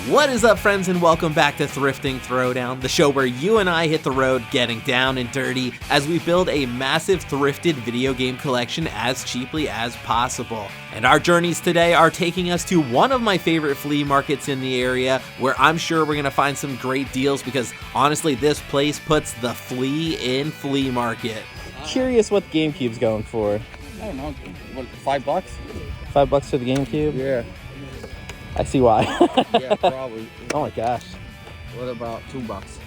What is up, friends, and welcome back to Thrifting Throwdown, the show where you and I hit the road getting down and dirty as we build a massive thrifted video game collection as cheaply as possible. And our journeys today are taking us to one of my favorite flea markets in the area, where I'm sure we're going to find some great deals because honestly, this place puts the flea in flea market. Curious what the GameCube's going for. I don't know, what, $5? $5 for the GameCube? Yeah. I see why. Yeah, probably. Oh my gosh. What about $2?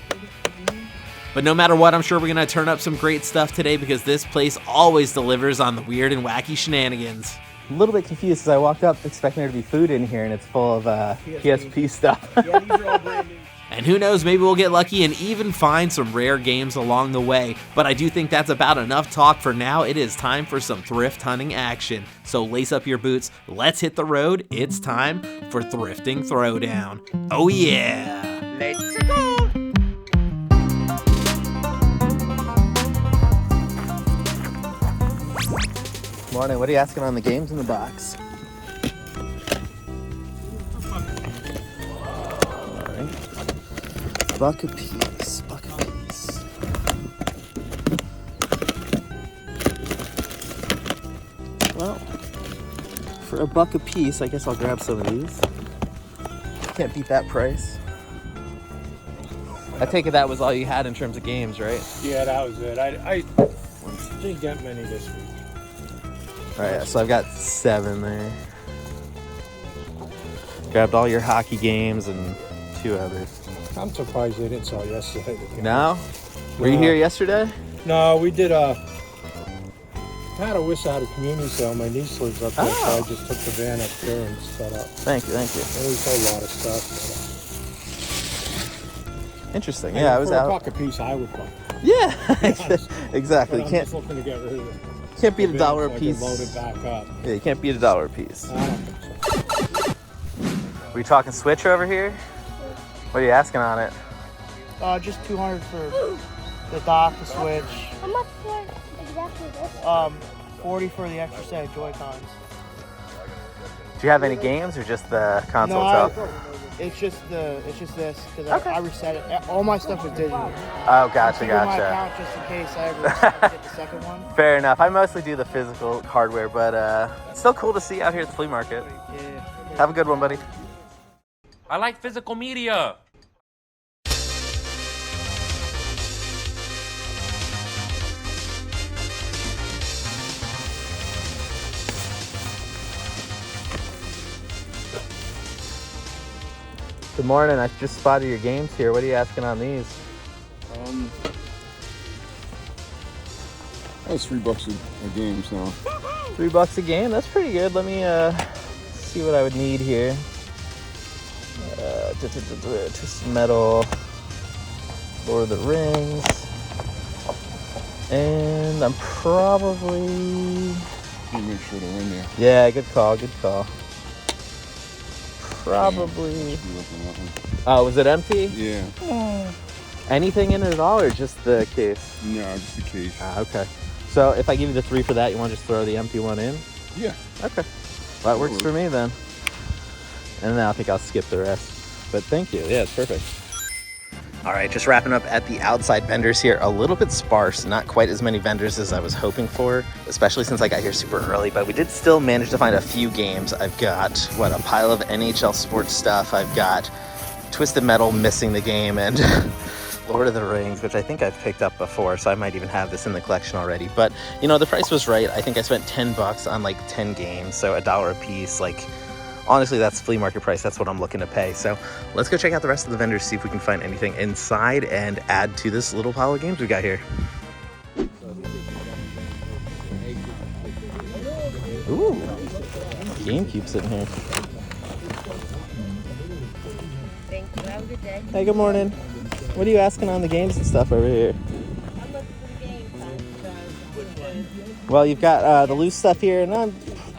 But no matter what, I'm sure we're going to turn up some great stuff today because this place always delivers on the weird and wacky shenanigans. A little bit confused as I walked up expecting there to be food in here and it's full of PSP stuff. Yeah, these are all brand new. And who knows, maybe we'll get lucky and even find some rare games along the way. But I do think that's about enough talk for now. It is time for some thrift hunting action. So lace up your boots, let's hit the road. It's time for Thrifting Throwdown. Oh yeah! Let's go! Morning, what are you asking on the games in the box? Buck a piece, buck a piece. Well, for $1 a piece, I guess I'll grab some of these. Can't beat that price. I take it that was all you had in terms of games, right? Yeah, that was it. I didn't get many this week. Alright, so I've got 7 there. Grabbed all your hockey games and 2 others. I'm surprised they didn't sell yesterday. No? Were you here yesterday? No, we did had a wish out of community sale. My niece lives up there, so I just took the van up there and set up. Thank you, thank you. And we sold a lot of stuff. Interesting. Yeah, I was out. For $1 a piece, I would buy. Yeah, exactly. But I'm just looking to get rid of it. Can't beat $1 So a I can piece. load it back up. Yeah, you can't beat $1 a piece. I don't think so. We talking Switch over here? What are you asking on it? Just 200 for the dock, the Switch. How much for exactly this? 40 for the extra set of Joy-Cons. Do you have any games or just the console No, itself? it's just this because Okay. I reset it. All my stuff was digital. Oh, gotcha, I'm keeping my gotcha. account just in case I ever decide to get the second one. Fair enough. I mostly do the physical hardware, but it's still cool to see out here at the flea market. Yeah. Have a good one, buddy. I like physical media. Good morning. I just spotted your games here. What are you asking on these? That's $3 a game, so. $3 a game? That's pretty good. Let me see what I would need here. Just metal, Lord of the Rings, and I'm probably. You make sure they're in there. Yeah, good call, good call. Probably. Oh, was it empty? Yeah. Anything in it at all, or just the case? No, just the case. Ah, okay. So if I give you the 3 for that, you want to just throw the empty one in? Yeah. Okay. Well, that works for me then. And then I think I'll skip the rest. But thank you. Yeah, it's perfect. All right, just wrapping up at the outside vendors here. A little bit sparse, not quite as many vendors as I was hoping for, especially since I got here super early, but we did still manage to find a few games. I've got, a pile of NHL sports stuff. I've got Twisted Metal missing the game and Lord of the Rings, which I think I've picked up before, so I might even have this in the collection already. But, the price was right. I think I spent $10 on 10 games, so $1 a piece. Honestly, that's flea market price. That's what I'm looking to pay. So let's go check out the rest of the vendors, see if we can find anything inside and add to this little pile of games we got here. Ooh, GameCube sitting here. Thank you. Have a good day. Hey, good morning. What are you asking on the games and stuff over here? I'm looking for the game. Well, you've got the loose stuff here, and I'm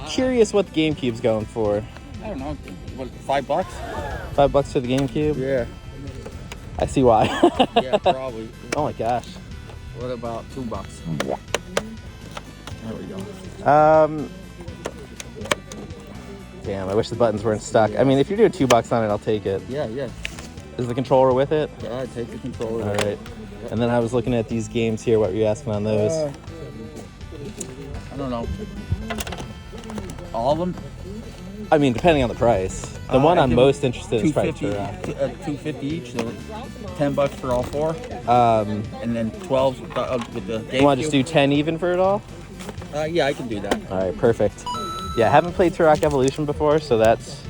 curious what the GameCube's going for. I don't know, what, $5? $5 for the GameCube? Yeah. I see why. Yeah, probably. Oh my gosh. What about $2? There we go. Damn, I wish the buttons weren't stuck. I mean, if you're doing $2 on it, I'll take it. Yeah, yeah. Is the controller with it? Yeah, I take the controller. All right. And then I was looking at these games here. What were you asking on those? I don't know. All of them? I mean, depending on the price. The one I'm most interested in is probably $250, Turok. $250 each, so $10 for all 4. And then 12 with the GameCube. You want to just do 10 even for it all? Yeah, I can do that. All right, perfect. Yeah, I haven't played Turok Evolution before, so that's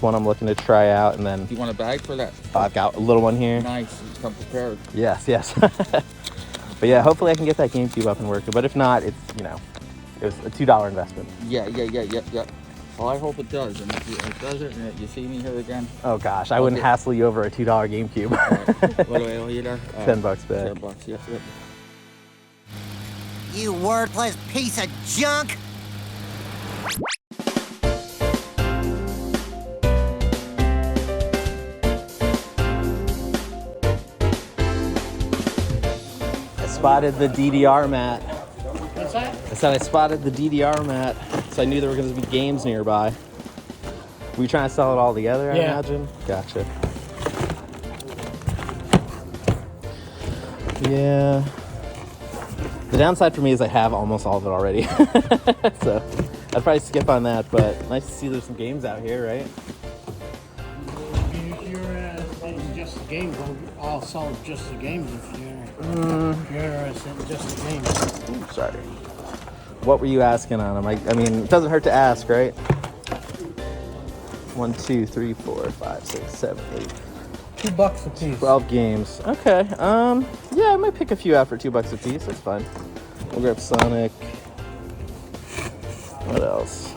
one I'm looking to try out. And then Do you want a bag for that? I've got a little one here. Nice. Come prepared. Yes, yes. But yeah, hopefully I can get that GameCube up and working. But if not, it's, you know, it was a $2 investment. Yeah. Well, I hope it does. And if it doesn't, and you see me here again. Oh gosh, I wouldn't hassle you over a $2 GameCube. What do I owe you there? $10 back. $10, yes. You worthless piece of junk! I spotted the DDR mat. What's that? I said I spotted the DDR mat, so I knew there were going to be games nearby. Were you trying to sell it all together, I Yeah. imagine? Gotcha. Yeah. The downside for me is I have almost all of it already. So I'd probably skip on that, but nice to see there's some games out here, right? If you're in just the games, I'll sell just the games if you're interested in just the games. Ooh, sorry. What were you asking on them? I mean, it doesn't hurt to ask, right? 1, 2, 3, 4, 5, 6, 7, 8. $2 a piece. 12 games. Okay. Yeah, I might pick a few out for $2 a piece. That's fine. We'll grab Sonic. What else?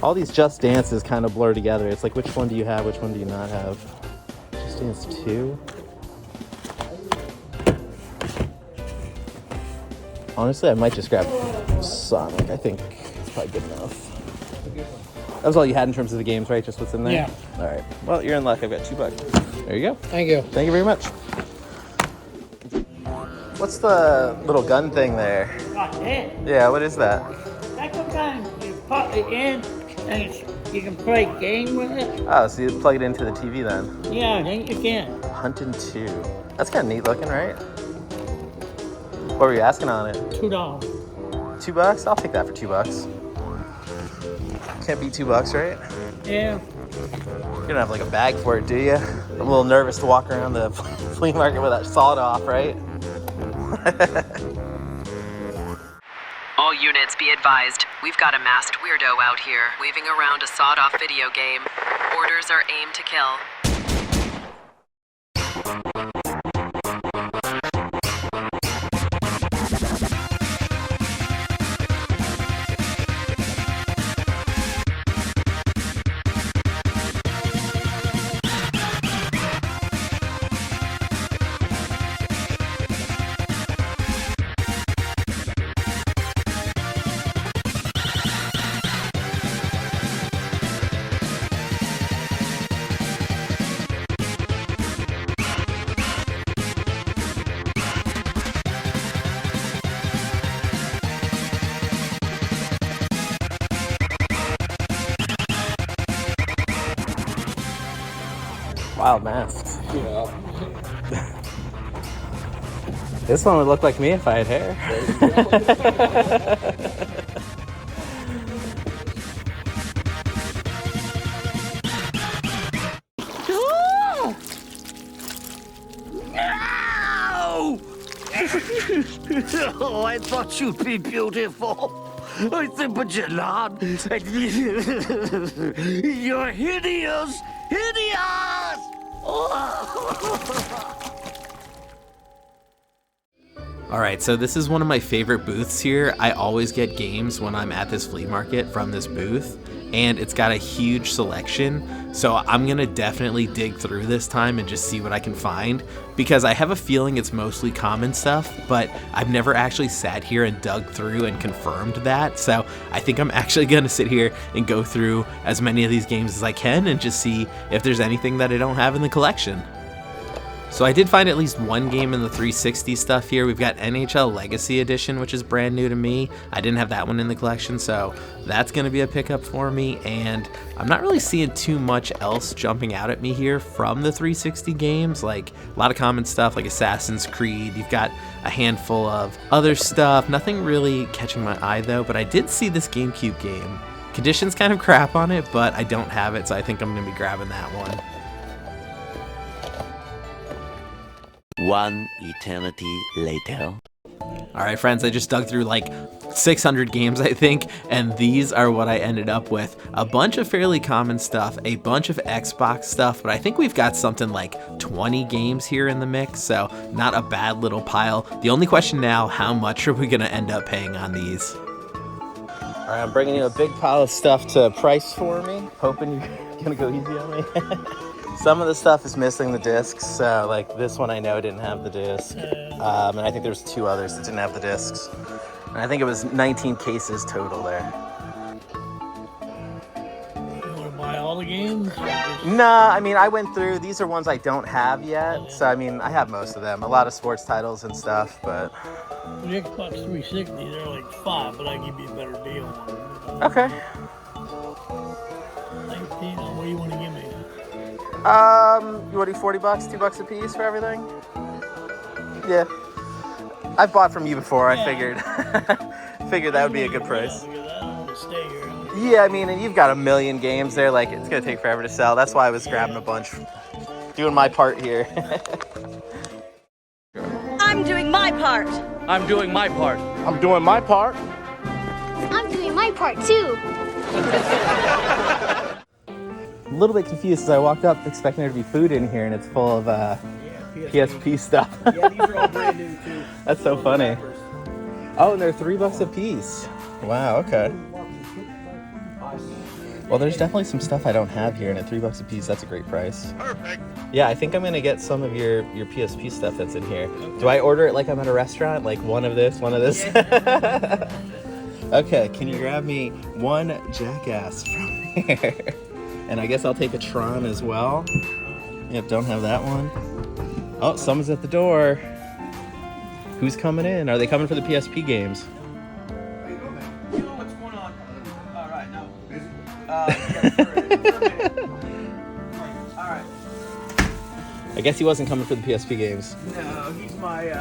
All these Just Dances kind of blur together. It's like, which one do you have? Which one do you not have? Just Dance 2? Honestly, I might just grab Sonic. I think it's probably good enough. That was all you had in terms of the games, right? Just what's in there? Yeah. All right. Well, you're in luck. I've got $2. There you go. Thank you. Thank you very much. What's the little gun thing there? Yeah, what is that? That sometimes you pop it in and you can play a game with it. Oh, so you plug it into the TV then. Yeah, I think you can. Hunting 2. That's kind of neat looking, right? What were you asking on it? $2. $2? I'll take that for $2. Can't beat $2, right? Yeah. You don't have like a bag for it, do you? I'm a little nervous to walk around the flea market with that sawed off, right? All units be advised, we've got a masked weirdo out here, waving around a sawed-off video game. Orders are aim to kill. Wild masks. Yeah. This one would look like me if I had hair. Oh, I thought you'd be beautiful. I think, but you're not. You're hideous! Hideous! Alright, so this is one of my favorite booths here. I always get games when I'm at this flea market from this booth, and it's got a huge selection, so I'm gonna definitely dig through this time and just see what I can find, because I have a feeling it's mostly common stuff, but I've never actually sat here and dug through and confirmed that, so I think I'm actually gonna sit here and go through as many of these games as I can and just see if there's anything that I don't have in the collection. So I did find at least one game in the 360 stuff here. We've got NHL Legacy Edition, which is brand new to me. I didn't have that one in the collection, so that's going to be a pickup for me. And I'm not really seeing too much else jumping out at me here from the 360 games. Like a lot of common stuff like Assassin's Creed. You've got a handful of other stuff. Nothing really catching my eye though, but I did see this GameCube game. Conditions kind of crap on it, but I don't have it, so I think I'm going to be grabbing that one. One eternity later. Alright friends, I just dug through like 600 games I think, and these are what I ended up with. A bunch of fairly common stuff, a bunch of Xbox stuff, but I think we've got something like 20 games here in the mix, so not a bad little pile. The only question now, how much are we going to end up paying on these? Alright, I'm bringing you a big pile of stuff to price for me, hoping you're going to go easy on me. Some of the stuff is missing the discs, so like this one I know didn't have the disc, and I think there's 2 others that didn't have the discs. And I think it was 19 cases total there. You want to buy all the games? Nah, I mean I went through, these are ones I don't have yet, so I mean I have most of them. A lot of sports titles and stuff, but... The Xbox 360, they're like $5, but I give you a better deal on them. Okay. 19, what do you want to give me? You want to do $40, $2 a piece for everything? Yeah. I've bought from you before, I figured. Figured that would be a good price. Because I don't want to stay here. Yeah, I mean, and you've got a million games there, like, it's gonna take forever to sell. That's why I was grabbing a bunch. Doing my part here. I'm doing my part. I'm doing my part. I'm doing my part. I'm doing my part too. A little bit confused as I walked up expecting there to be food in here, and it's full of PSP stuff. Yeah, these are all brand new too. That's so funny. Oh, and they're $3 a piece. Wow, okay. Well, there's definitely some stuff I don't have here, and at $3 a piece, that's a great price. Perfect. Yeah, I think I'm gonna get some of your PSP stuff that's in here. Do I order it like I'm at a restaurant? Like one of this, one of this? Yeah. Okay, can you grab me one Jackass from here? And I guess I'll take a Tron as well. Yep, don't have that one. Oh, someone's at the door. Who's coming in? Are they coming for the PSP games? You know what's going on? All right, no. All right. I guess he wasn't coming for the PSP games. No, he's my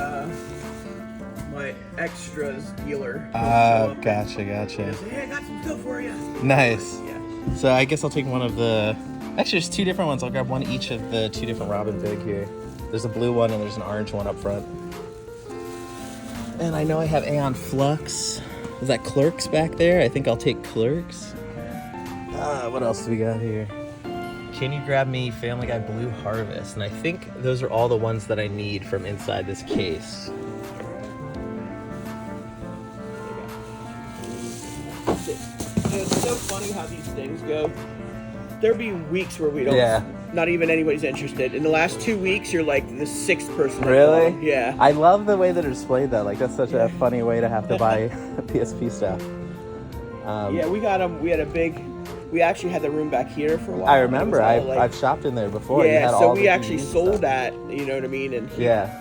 extras dealer. Gotcha. Hey, I got some stuff for you. Nice. Yeah. So I guess I'll take one of the... Actually, there's 2 different ones. I'll grab one each of the 2 different Robin Big here. There's a blue one and there's an orange one up front. And I know I have Aeon Flux. Is that Clerks back there? I think I'll take Clerks. What else do we got here? Can you grab me Family Guy Blue Harvest? And I think those are all the ones that I need from inside this case. It's so funny how these things go. There'll be weeks where we don't, not even anybody's interested. In the last 2 weeks, you're like the 6th person. Really? Yeah. I love the way that they're displayed though. Like that's such a funny way to have to buy PSP stuff. Yeah, we got them. We had a big. We actually had the room back here for a while. I remember. I've shopped in there before. Yeah, you had so all we the actually DVDs sold stuff. that. You know what I mean? And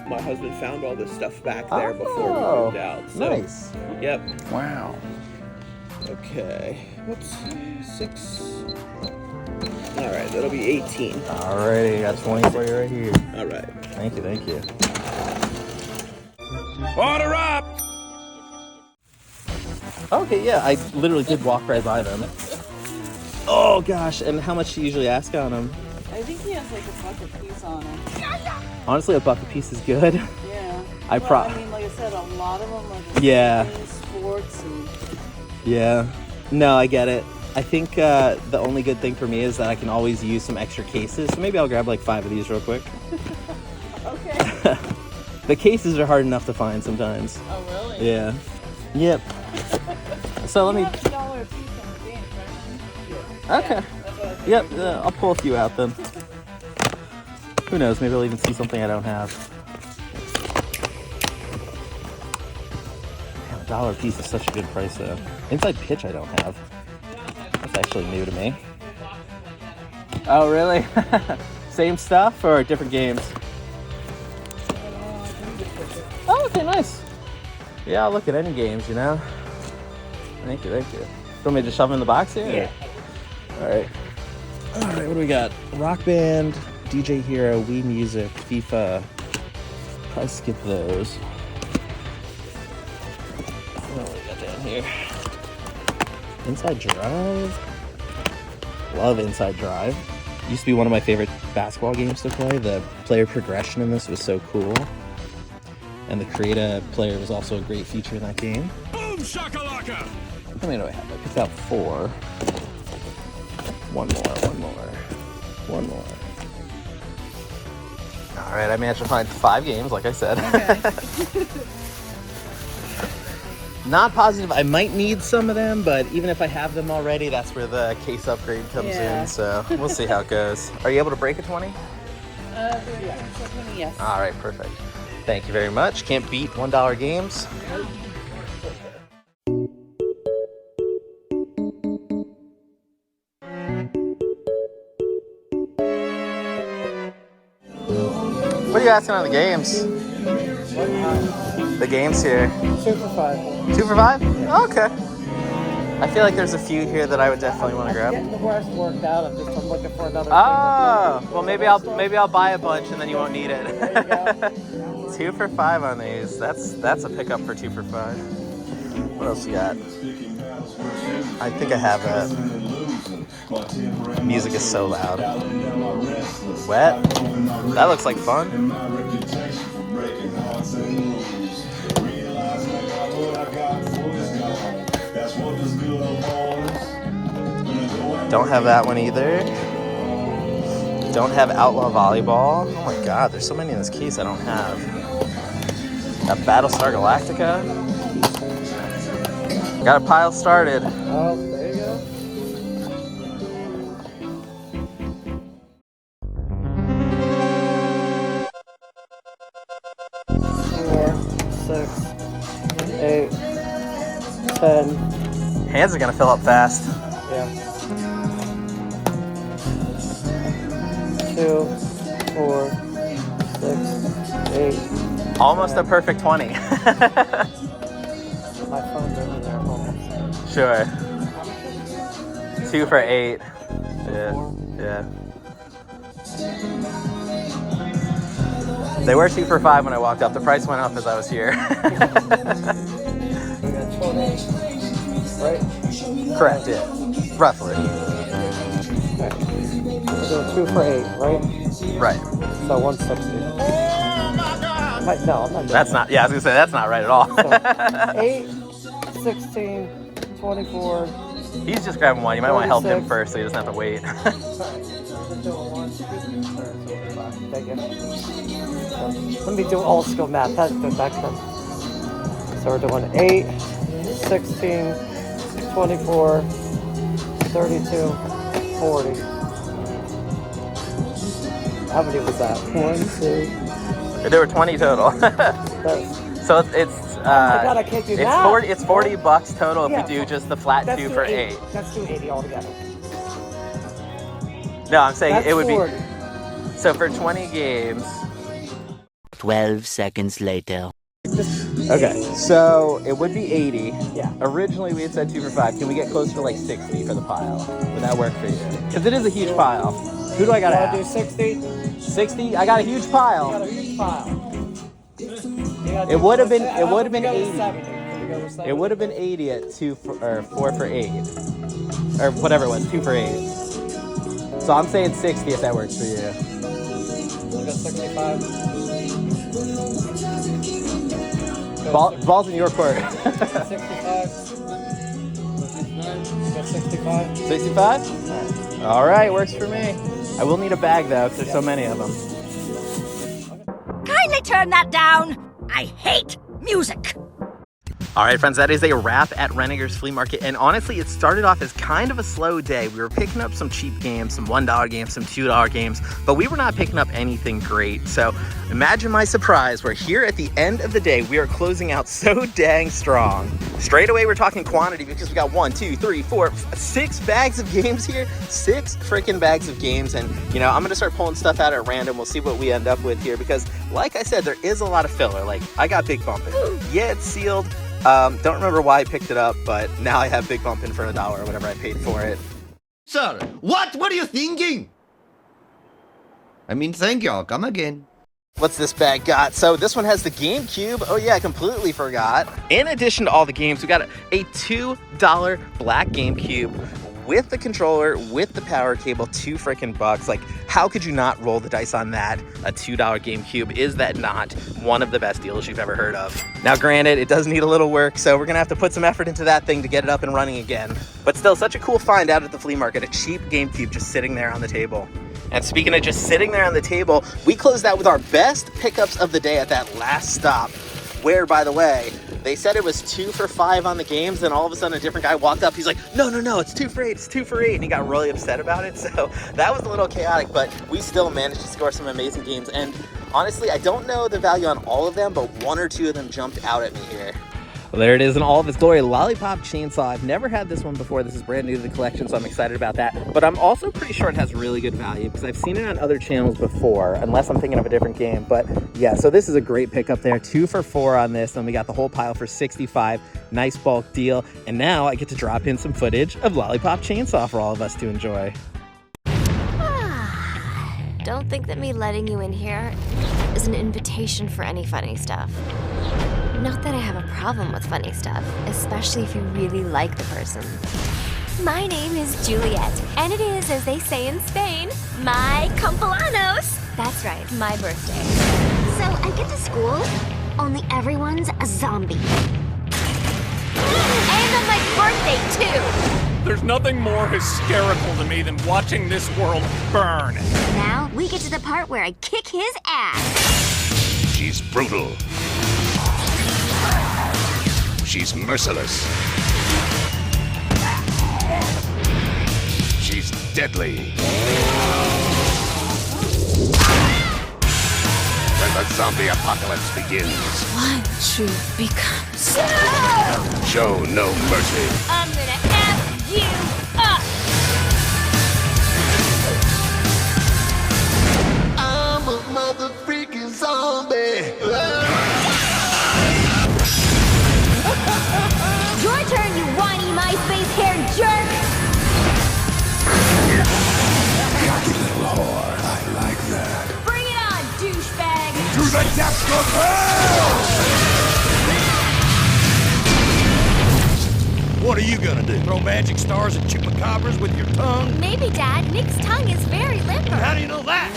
my husband found all this stuff back there before we moved out. So, nice. Yep. Wow. Okay. What's 6? All right, that'll be 18. Alrighty, got 20 for you right here. All right. Thank you. Order up! Okay, yeah, I literally did walk right by them. Oh gosh, and how much do you usually ask on them? I think he has like $1 a piece on it. Honestly, $1 a piece is good. Yeah. I mean, like I said, a lot of them are just sports and... Yeah. No, I get it. I think the only good thing for me is that I can always use some extra cases. So maybe I'll grab like 5 of these real quick. Okay. The cases are hard enough to find sometimes. Oh, really? Yeah. Yep. So let me... $1 a piece on the games, right? Okay. Yep, I'll pull a few out then. Who knows, maybe I'll even see something I don't have. Damn, $1 a piece is such a good price though. Inside Pitch I don't have. That's actually new to me. Oh really? Same stuff or different games? Okay, nice. Yeah, I'll look at any games, you know. Thank you, thank you. Want me to just shove them in the box here? Yeah. All right. All right, what do we got? Rock Band, DJ Hero, Wii Music, FIFA. Probably skip those. What do we got down here? Inside Drive. Love Inside Drive. Used to be one of my favorite basketball games to play. The player progression in this was so cool. And the create a player was also a great feature in that game. Boom shakalaka! How many do I have? I picked out 4. One more. All right, I managed to find 5 games, like I said. Okay. Not positive. I might need some of them, but even if I have them already, that's where the case upgrade comes in. So we'll see how it goes. Are you able to break a 20? Yes. All right, perfect. Thank you very much. Can't beat $1 games. What are you asking on the games? The games here. 2 for 5. 2 for 5? Oh, okay. I feel like there's a few here that I would definitely want to grab. Getting the rest worked out. I'm just looking for another. Oh, well maybe I'll buy a bunch and then you won't need it. There you go. 2 for 5 on these. That's a pickup for 2 for 5. What else you got? I think I have that. Music is so loud. Wet. That looks like fun. Don't have that one either. Don't have Outlaw Volleyball. Oh my god, there's so many in this case I don't have. Got Battlestar Galactica. Got a pile started. Oh, there you go. Six, 8, 10. Hands are gonna fill up fast. Yeah. 2, 4, 6, 8. Almost a perfect 20. My phone's over there almost. Sure. 2 for 8. Yeah. They were 2 for 5 when I walked up. The price went up as I was here. We got 20. Right? Correct, yeah. Roughly. Okay. We're doing 2 for 8, right? Right. So 160. No, I'm not doing That's not, yeah, I was gonna say, that's not right at all. So 8, 16, 24. He's just grabbing one. You might want to help him 36. first so he doesn't have to wait. Thank you. Let me do old school math. That's good. Back then. So we're doing 8, 16, 24, 32, 40. How many was that? 1, 2. There were 20 total. So it's oh my God, I can't do that. It's $40 total if Yeah, we do just the flat Let's 2 do for 8. Let's do 80 altogether. No, I'm saying That's it would 40. be. So for 20 games. 12 seconds later. Okay, so it would be 80. Yeah. Originally we had said 2 for 5. Can we get closer to like 60 for the pile? Would that work for you? Because it is a huge pile. Who do I gotta Do ask? 60. 60? I got a huge pile. Got a huge pile. It would have been 80. It would have been 80 at 4 for 8. Or whatever it was, 2 for 8. So I'm saying 60 if that works for you. We got 65. Ball's in your court. 65. 65. 65? All right, works for me. I will need a bag though, because there's so many of them. Kindly turn that down. I hate music. All right, friends, that is a wrap at Renninger's Flea Market. And honestly, it started off as kind of a slow day. We were picking up some cheap games, some $1 games, some $2 games, but we were not picking up anything great. So imagine my surprise. We're here at the end of the day. We are closing out so dang strong. Straight away, we're talking quantity because we got 1, 2, 3, 4, 6 bags of games here. 6 freaking bags of games. And, you know, I'm going to start pulling stuff out at random. We'll see what we end up with here because, like I said, there is a lot of filler. Like, I got Big Bumpin'. Yeah, it's sealed. Don't remember why I picked it up, but now I have Big Bumpin' for $1 or whatever I paid for it. Sir, what were you thinking? I mean, thank y'all. Come again. What's this bag got? So this one has the GameCube. Oh yeah, I completely forgot. In addition to all the games, we got a $2 black GameCube with the controller, with the power cable, $2 Like, how could you not roll the dice on that? A $2 GameCube. Is that not one of the best deals you've ever heard of? Now, granted, it does need a little work, so we're gonna have to put some effort into that thing to get it up and running again. But still, such a cool find out at the flea market, a cheap GameCube just sitting there on the table. And speaking of just sitting there on the table, we closed out with our best pickups of the day at that last stop, where, by the way, they said it was 2 for $5 on the games, and all of a sudden a different guy walked up. He's like, no, it's 2 for $8, it's 2 for $8, and he got really upset about it. So that was a little chaotic, but we still managed to score some amazing games. And honestly, I don't know the value on all of them, but 1 or 2 of them jumped out at me here. Well, there it is in all of its glory, Lollipop Chainsaw. I've never had this one before. This is brand new to the collection, so I'm excited about that. But I'm also pretty sure it has really good value because I've seen it on other channels before, unless I'm thinking of a different game. But yeah, so this is a great pickup there. 2 for $4 on this. Then we got the whole pile for $65. Nice bulk deal. And now I get to drop in some footage of Lollipop Chainsaw for all of us to enjoy. Don't think that me letting you in here is an invitation for any funny stuff. Not that I have a problem with funny stuff, especially if you really like the person. My name is Juliet, and it is, as they say in Spain, my cumpleaños. That's right, my birthday. So I get to school, only everyone's a zombie. And on my birthday, too! There's nothing more hysterical to me than watching this world burn. Now we get to the part where I kick his ass. She's brutal. She's merciless. She's deadly. When the zombie apocalypse begins, One truth becomes... show no mercy. I'm gonna F you up! I'm a mother freaking zombie. Your turn, you whiny MySpace-haired jerk! Cocky little whore, I like that. Bring it on, douchebag! To the depths of hell! What are you gonna do? Throw magic stars at chupacabras with your tongue? Maybe, Dad. Nick's tongue is very limber. How do you know that?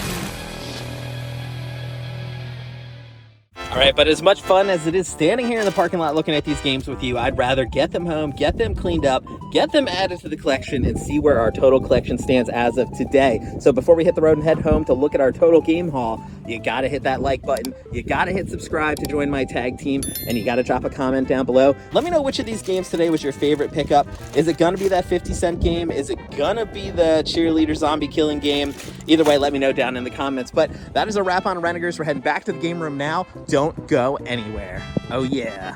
All right, but as much fun as it is standing here in the parking lot looking at these games with you, I'd rather get them home, get them cleaned up, get them added to the collection, and see where our total collection stands as of today. So before we hit the road and head home to look at our total game haul, you gotta hit that like button, you gotta hit subscribe to join my tag team, and you gotta drop a comment down below. Let me know which of these games today was your favorite pickup. Is it gonna be that 50-cent game? Is it gonna be the cheerleader zombie killing game? Either way, let me know down in the comments. But that is a wrap on Renninger's. We're heading back to the game room now. Don't go anywhere. Oh yeah.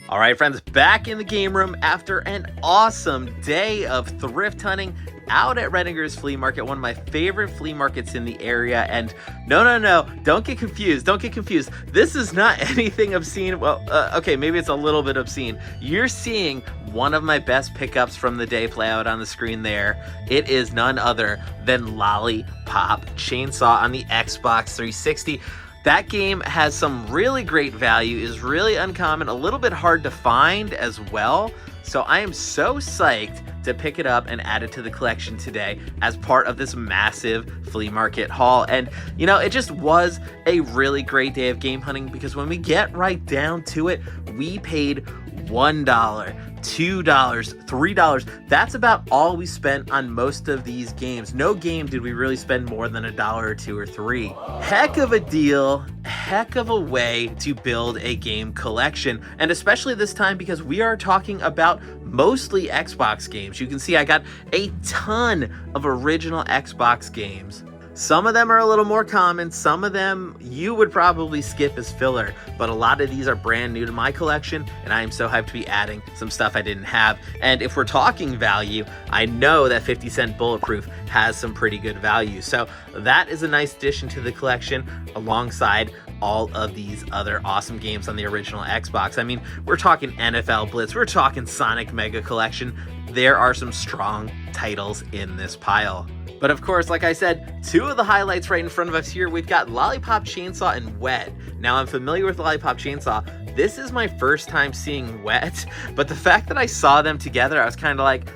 All right, friends, back in the game room after an awesome day of thrift hunting out at Renninger's Flea Market, one of my favorite flea markets in the area. And no, don't get confused. Don't get confused. This is not anything obscene. Well, okay, maybe it's a little bit obscene. You're seeing one of my best pickups from the day play out on the screen there. It is none other than Lollipop Chainsaw on the Xbox 360. That game has some really great value, is really uncommon, a little bit hard to find as well. So I am so psyched to pick it up and add it to the collection today as part of this massive flea market haul. And you know, it just was a really great day of game hunting because when we get right down to it, we paid $1, $2, $3. That's about all we spent on most of these games. No game did we really spend more than $1 or $2 or $3. Heck of a deal, heck of a way to build a game collection. And especially this time because we are talking about mostly Xbox games. You can see I got a ton of original Xbox games. Some of them are a little more common, some of them you would probably skip as filler, but a lot of these are brand new to my collection, and I am so hyped to be adding some stuff I didn't have. And if we're talking value, I know that 50 Cent Bulletproof has some pretty good value. So that is a nice addition to the collection alongside all of these other awesome games on the original Xbox. I mean, we're talking NFL Blitz, we're talking Sonic Mega Collection. There are some strong titles in this pile. But of course, like I said, two of the highlights right in front of us here, we've got Lollipop Chainsaw and Wet. Now, I'm familiar with Lollipop Chainsaw. This is my first time seeing Wet, but the fact that I saw them together, I was kind of like,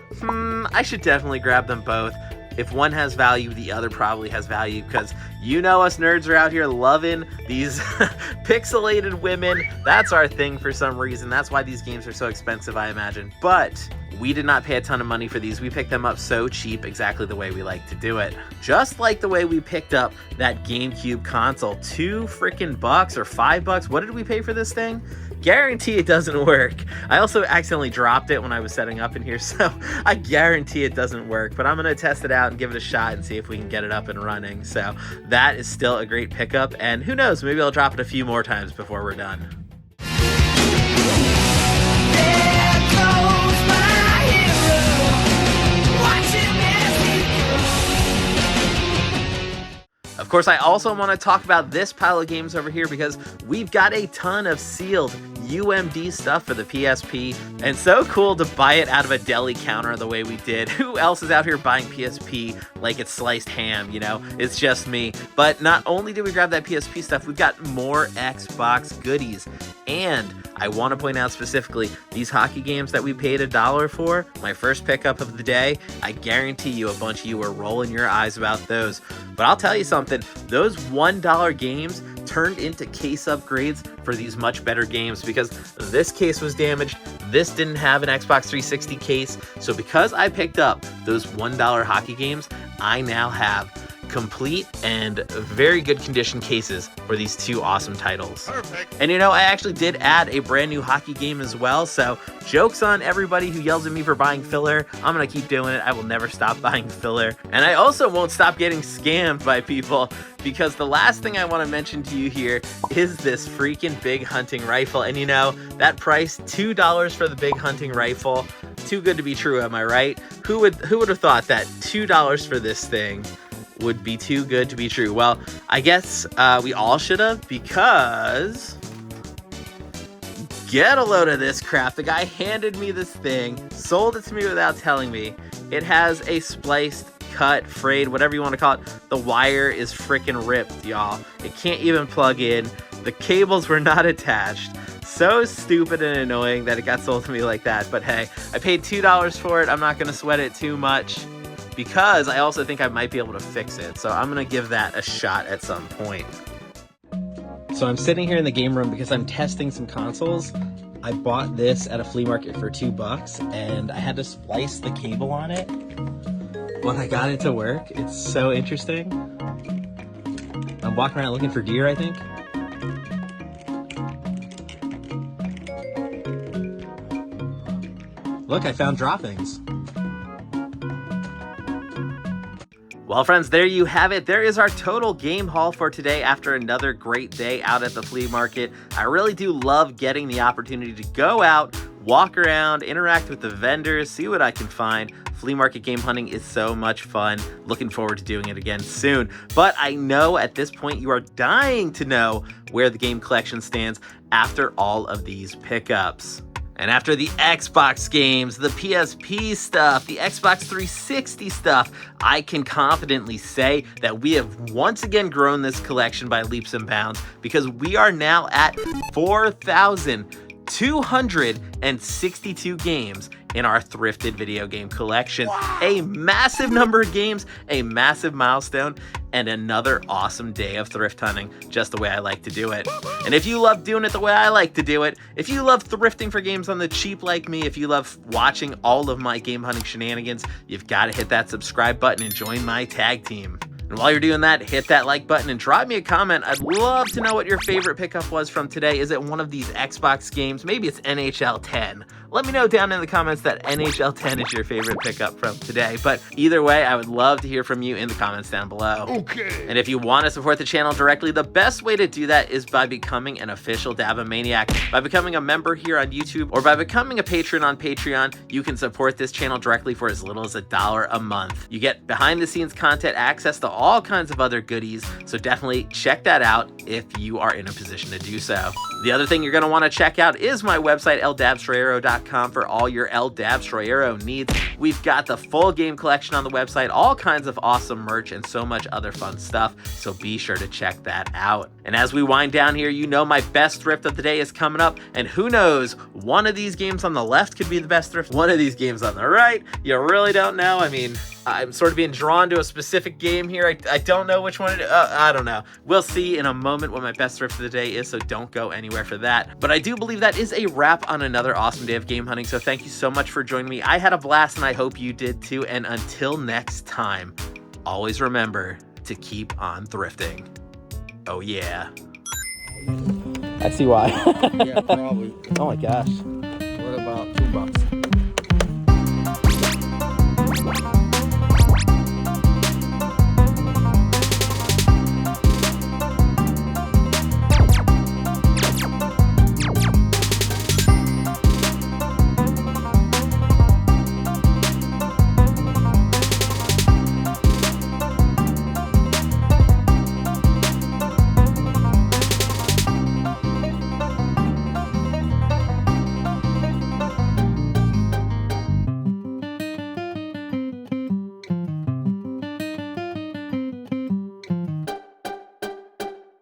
I should definitely grab them both. If one has value, the other probably has value, because you know us nerds are out here loving these pixelated women. That's our thing for some reason. That's why these games are so expensive, I imagine. But we did not pay a ton of money for these. We picked them up so cheap, exactly the way we like to do it. Just like the way we picked up that GameCube console, $2 freaking bucks or $5. What did we pay for this thing? Guarantee it doesn't work. I also accidentally dropped it when I was setting up in here, so I guarantee it doesn't work, but I'm gonna test it out and give it a shot and see if we can get it up and running. So that is still a great pickup, and who knows, maybe I'll drop it a few more times before we're done. Of course, I also want to talk about this pile of games over here because we've got a ton of sealed UMD stuff for the PSP, and so cool to buy it out of a deli counter the way we did. Who else is out here buying PSP like it's sliced ham, you know? It's just me. But not only did we grab that PSP stuff, we've got more Xbox goodies. And I want to point out specifically, these hockey games that we paid $1 for, my first pickup of the day, I guarantee you a bunch of you were rolling your eyes about those. But I'll tell you something, those $1 games turned into case upgrades for these much better games because this case was damaged, this didn't have an Xbox 360 case, so because I picked up those $1 hockey games, I now have complete and very good condition cases for these two awesome titles. Perfect. And you know, I actually did add a brand new hockey game as well, so joke's on everybody who yells at me for buying filler. I'm gonna keep doing it. I will never stop buying filler. And I also won't stop getting scammed by people, because the last thing I want to mention to you here is this freaking big hunting rifle. And you know, that price, $2 for the big hunting rifle, too good to be true, am I right? Who would have thought that $2 for this thing would be too good to be true? Well, I guess we all should have, because get a load of this crap. The guy handed me this thing, sold it to me without telling me. It has a spliced, cut, frayed, whatever you want to call it. The wire is freaking ripped, y'all. It can't even plug in. The cables were not attached. So stupid and annoying that it got sold to me like that. But hey, I paid $2 for it. I'm not going to sweat it too much, because I also think I might be able to fix it. So I'm gonna give that a shot at some point. So I'm sitting here in the game room because I'm testing some consoles. I bought this at a flea market for $2 and I had to splice the cable on it. When I got it to work, it's so interesting. I'm walking around looking for deer, I think. Look, I found droppings. Well, friends, there you have it. There is our total game haul for today after another great day out at the flea market. I really do love getting the opportunity to go out, walk around, interact with the vendors, see what I can find. Flea market game hunting is so much fun. Looking forward to doing it again soon. But I know at this point you are dying to know where the game collection stands after all of these pickups. And after the Xbox games, the PSP stuff, the Xbox 360 stuff, I can confidently say that we have once again grown this collection by leaps and bounds, because we are now at 4,262 games in our thrifted video game collection. A massive number of games, a massive milestone, and another awesome day of thrift hunting, just the way I like to do it. And if you love doing it the way I like to do it, if you love thrifting for games on the cheap like me, if you love watching all of my game hunting shenanigans, you've got to hit that subscribe button and join my tag team. And while you're doing that, hit that like button and drop me a comment. I'd love to know what your favorite pickup was from today. Is it one of these Xbox games? Maybe it's NHL 10. Let me know down in the comments that NHL 10 is your favorite pickup from today. But either way, I would love to hear from you in the comments down below. Okay. And if you want to support the channel directly, the best way to do that is by becoming an official Dabomaniac. By becoming a member here on YouTube or by becoming a patron on Patreon, you can support this channel directly for as little as $1 a month. You get behind the scenes content, access to all kinds of other goodies, so definitely check that out if you are in a position to do so. The other thing you're going to want to check out is my website, Dabstroyero.com, for all your Dabstroyero needs. We've got the full game collection on the website, all kinds of awesome merch, and so much other fun stuff, so be sure to check that out. And as we wind down here, you know my best thrift of the day is coming up, and who knows, one of these games on the left could be the best thrift, one of these games on the right, you really don't know. I mean, I'm sort of being drawn to a specific game here. I don't know which one I don't know. We'll see in a moment what my best thrift of the day is, so don't go anywhere for that. But I do believe that is a wrap on another awesome day of game hunting, so thank you so much for joining me. I had a blast, and I hope you did too. And until next time, always remember to keep on thrifting. Oh yeah. I see why. Yeah, probably. Oh my gosh. What about $2?